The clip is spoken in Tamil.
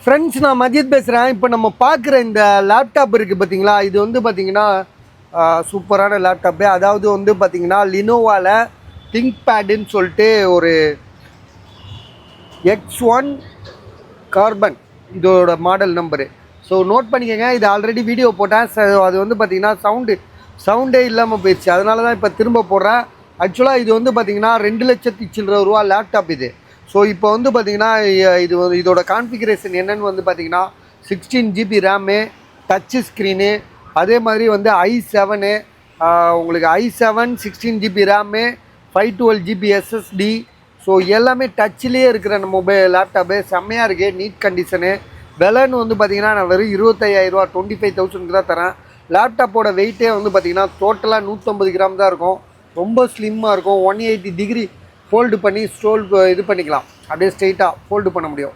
ஃப்ரெண்ட்ஸ், நான் மஜித் பேசுகிறேன். இப்போ நம்ம பார்க்குற இந்த லேப்டாப் இருக்குது பார்த்தீங்களா, இது வந்து பார்த்தீங்கன்னா சூப்பரான லேப்டாப்பு. அதாவது வந்து பார்த்தீங்கன்னா லினோவாவில் திங்க் பேடுன்னு சொல்லிட்டு ஒரு X1 கார்பன் இதோட மாடல் நம்பரு. ஸோ நோட் பண்ணிக்கோங்க. இது ஆல்ரெடி வீடியோ போட்டேன். அது வந்து பார்த்தீங்கன்னா சவுண்டே இல்லாமல் போயிடுச்சு. அதனால தான் இப்போ திரும்ப போடுறேன். ஆக்சுவலாக இது வந்து பார்த்தீங்கன்னா 2,00,000 சில்லற ரூபா லேப்டாப் இது. ஸோ இப்போ வந்து பார்த்தீங்கன்னா இதோட கான்ஃபிகரேஷன் என்னென்னு வந்து பார்த்தீங்கன்னா 16 GB ரேமு, டச்சு ஸ்க்ரீனு, அதே மாதிரி வந்து i7 உங்களுக்கு i7 16 GB RAM, 512 GB SSD. So எல்லாமே டச்சிலே இருக்கிற லேப்டாப்பு செம்மையாக இருக்குது. Neat condition. விலைன்னு வந்து பார்த்தீங்கன்னா நான் வெறும் 25,000 25,000 தான் தரேன். லேப்டாப்போட வெயிட்டே வந்து பார்த்தீங்கன்னா டோட்டலாக 150 கிராம் தான் இருக்கும். ரொம்ப ஸ்லிம்மாக இருக்கும். 180 டிகிரி ஃபோல்டு பண்ணி இது பண்ணிக்கலாம். அப்படியே ஸ்ட்ரெயிட்டாக ஃபோல்டு பண்ண முடியும்.